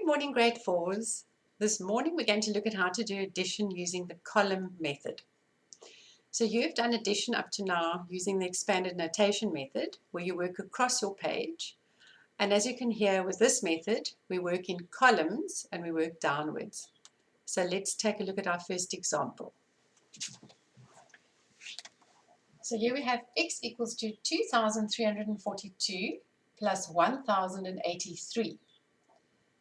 Good morning, grade 4s. This morning we're going to look at how to do addition using the column method. So you've done addition up to now using the expanded notation method, where you work across your page. And as you can hear with this method, we work in columns and we work downwards. So let's take a look at our first example. So here we have x equals to 2,342 plus 1,083.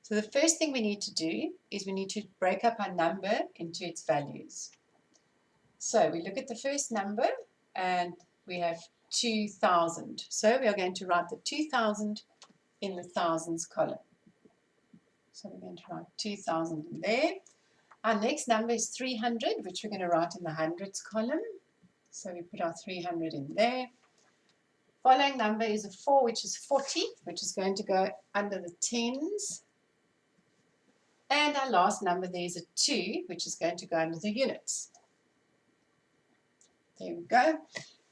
So the first thing we need to do is we need to break up our number into its values. So we look at the first number and we have 2,000. So we are going to write the 2,000 in the thousands column. So we're going to write 2,000 in there. Our next number is 300, which we're going to write in the hundreds column. So we put our 300 in there. Following number is a 4, which is 40, which is going to go under the tens. And our last number there is a 2, which is going to go under the units. There we go.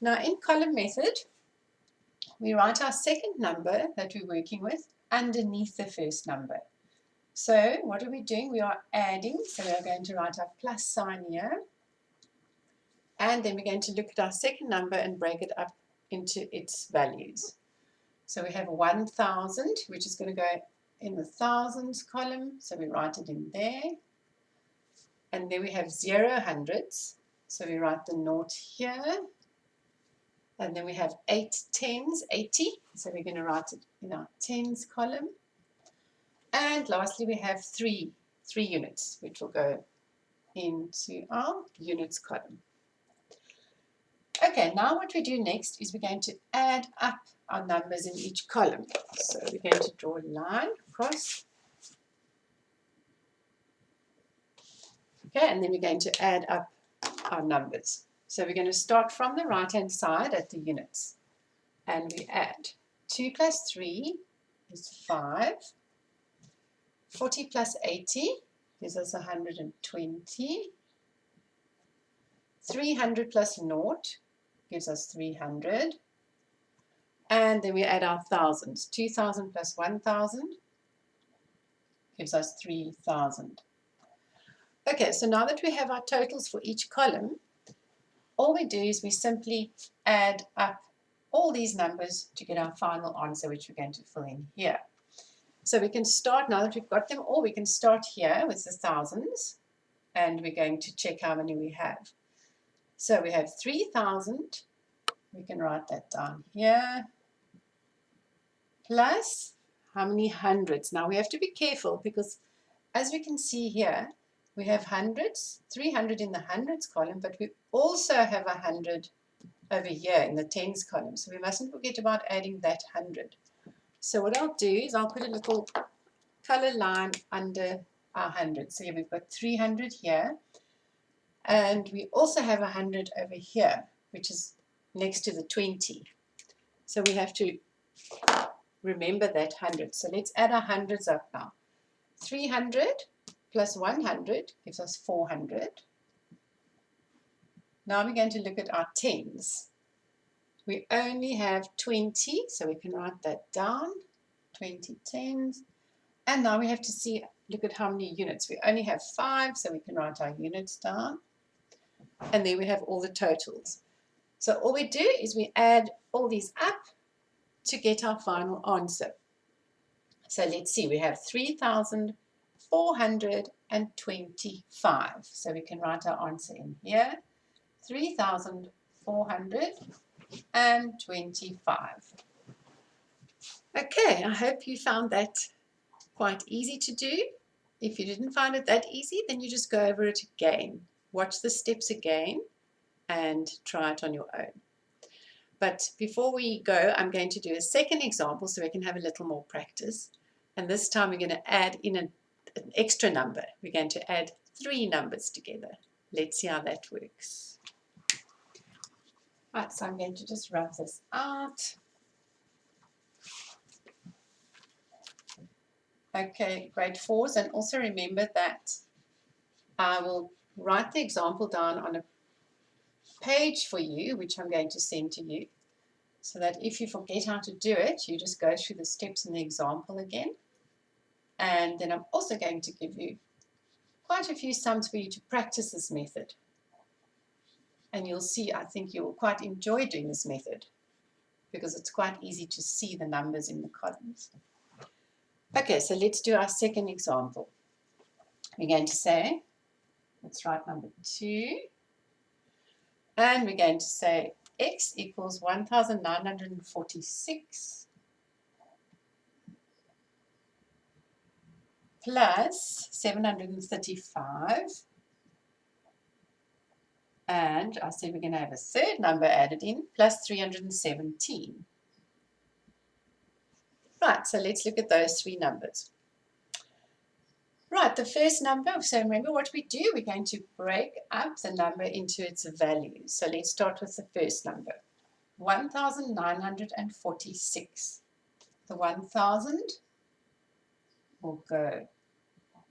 Now in column method, we write our second number that we're working with underneath the first number. So what are we doing? We are adding. So we are going to write our plus sign here. And then we're going to look at our second number and break it up into its values. So we have 1,000, which is going to go in the thousands column, so we write it in there. And then we have 0 hundreds, so we write the naught here. And then we have 8 tens, 80, so we're going to write it in our tens column. And lastly we have 3 units, which will go into our units column. Okay, now what we do next is we're going to add up our numbers in each column. So we're going to draw a line across. Okay, and then we're going to add up our numbers. So we're going to start from the right-hand side at the units. And we add 2 plus 3 is 5. 40 plus 80 gives us 120. 300 plus 0 gives us 300. And then we add our thousands. 2,000 plus 1,000 gives us 3,000. Okay, so now that we have our totals for each column, all we do is we simply add up all these numbers to get our final answer, which we're going to fill in here. So we can start, now that we've got them all, we can start here with the thousands, and we're going to check how many we have. So we have 3,000, we can write that down here, plus how many hundreds. Now we have to be careful because as we can see here, we have hundreds, 300 in the hundreds column, but we also have 100 over here in the tens column. So we mustn't forget about adding that 100. So what I'll do is I'll put a little color line under our 100. So we've got 300 here. And we also have 100 over here, which is next to the 20. So we have to remember that 100. So let's add our hundreds up now. 300 plus 100 gives us 400. Now we're going to look at our tens. We only have 20, so we can write that down. 20 tens. And now we have to look at how many units. We only have 5, so we can write our units down. And then we have all the totals. So all we do is we add all these up to get our final answer. So let's see, we have 3,425. So we can write our answer in here. 3,425. Okay, I hope you found that quite easy to do. If you didn't find it that easy, then you just go over it again. Watch the steps again and try it on your own. But before we go, I'm going to do a second example so we can have a little more practice. And this time we're going to add in an extra number. We're going to add 3 numbers together. Let's see how that works. Right, so I'm going to just rub this out. Okay, grade 4s, and also remember that I will write the example down on a page for you, which I'm going to send to you, so that if you forget how to do it, you just go through the steps in the example again And then I'm also going to give you quite a few sums for you to practice this method. And you'll see, I think you'll quite enjoy doing this method because it's quite easy to see the numbers in the columns. Okay, so let's do our second example. We're going to say, let's write number 2. And we're going to say x equals 1,946 plus 735. And I said we're going to have a third number added in, plus 317. Right, so let's look at those three numbers. Right, the first number, so remember what we do, we're going to break up the number into its values. So let's start with the first number, 1,946. The 1,000 will go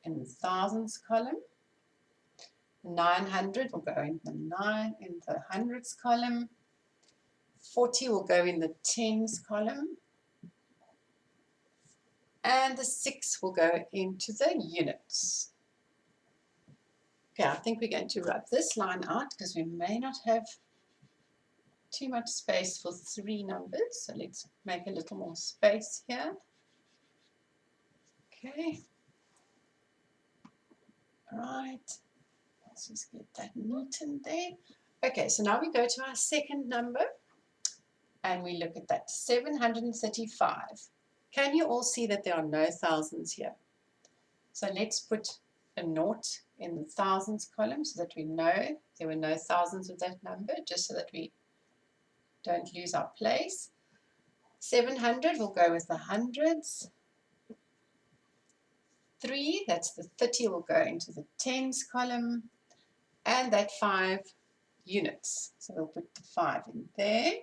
in the thousands column. 900 will go in the hundreds column. 40 will go in the tens column. And the 6 will go into the units. Okay, I think we're going to rub this line out because we may not have too much space for 3 numbers. So let's make a little more space here. Okay. Right. Let's just get that neatened there. Okay, so now we go to our second number and we look at that, 735. Can you all see that there are no thousands here? So let's put a naught in the thousands column so that we know there were no thousands with that number, just so that we don't lose our place. 700 will go with the hundreds. 3, that's the 30, will go into the tens column. And that 5 units. So we'll put the 5 in there.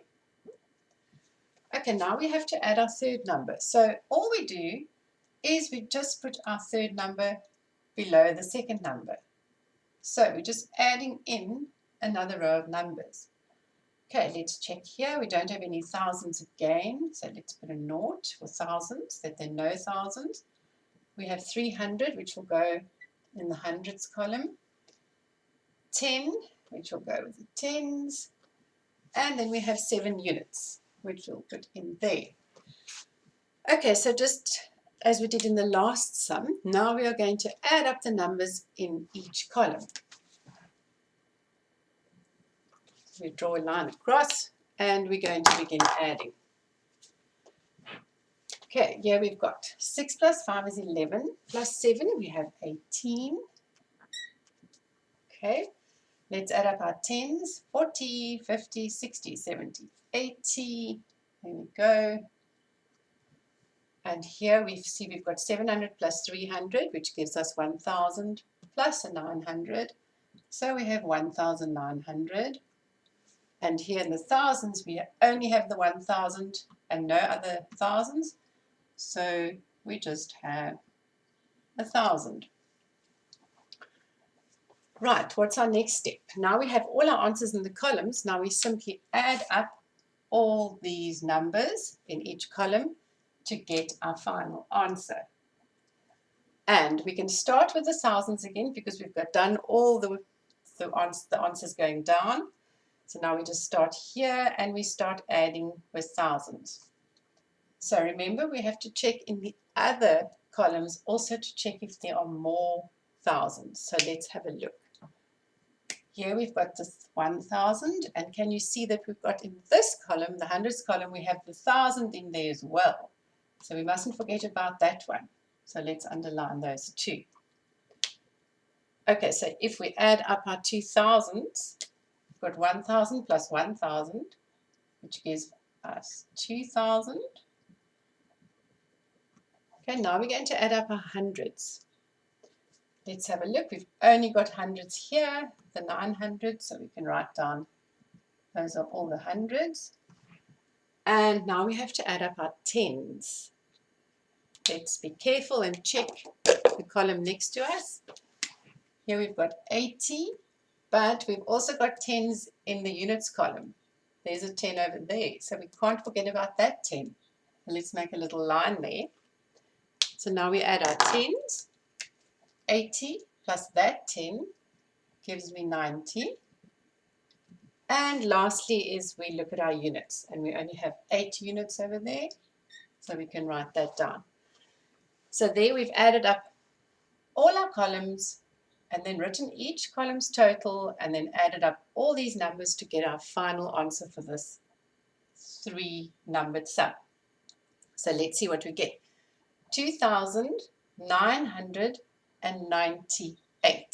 Okay, now we have to add our third number. So all we do is we just put our third number below the second number. So we're just adding in another row of numbers. Okay, let's check here. We don't have any thousands again, so let's put a naught for thousands, that there are no thousands. We have 300, which will go in the hundreds column. 10, which will go with the tens. And then we have 7 units, which we'll put in there. Okay, so just as we did in the last sum, now we are going to add up the numbers in each column. We draw a line across and we're going to begin adding. Okay, here we've got 6 plus 5 is 11, plus 7 we have 18. Okay, let's add up our tens, 40, 50, 60, 70, 80. There we go. And here we see we've got 700 plus 300, which gives us 1,000 plus a 900. So we have 1,900. And here in the thousands, we only have the 1,000 and no other thousands. So we just have 1,000. Right, what's our next step? Now we have all our answers in the columns. Now we simply add up all these numbers in each column to get our final answer. And we can start with the thousands again because we've got done all the answers going down. So now we just start here and we start adding with thousands. So remember, we have to check in the other columns also to check if there are more thousands. So let's have a look. Here we've got this 1,000, and can you see that we've got in this column, the hundreds column, we have the 1,000 in there as well. So we mustn't forget about that one. So let's underline those two. Okay, so if we add up our 2,000s, we've got 1,000 plus 1,000, which gives us 2,000. Okay, now we're going to add up our hundreds. Let's have a look. We've only got hundreds here, the 900, so we can write down those are all the hundreds. And now we have to add up our tens. Let's be careful and check the column next to us. Here we've got 80, but we've also got tens in the units column. There's a 10 over there, so we can't forget about that 10. Let's make a little line there. So now we add our tens. 80 plus that 10 gives me 90. And lastly is we look at our units, and we only have 8 units over there, so we can write that down. So there we've added up all our columns and then written each column's total and then added up all these numbers to get our final answer for this 3-numbered sum. So let's see what we get. 2,998.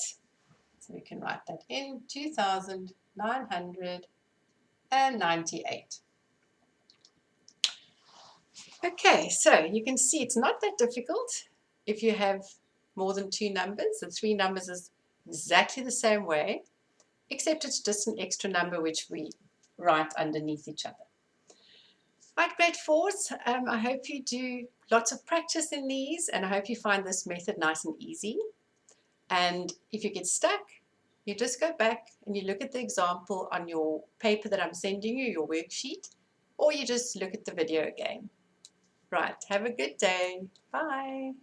So we can write that in, 2,998. Okay, so you can see it's not that difficult if you have more than 2 numbers. The 3 numbers is exactly the same way, except it's just an extra number which we write underneath each other. Right, grade 4s, I hope you do lots of practice in these, and I hope you find this method nice and easy. And if you get stuck, you just go back and you look at the example on your paper that I'm sending you, your worksheet, or you just look at the video again. Right, have a good day. Bye.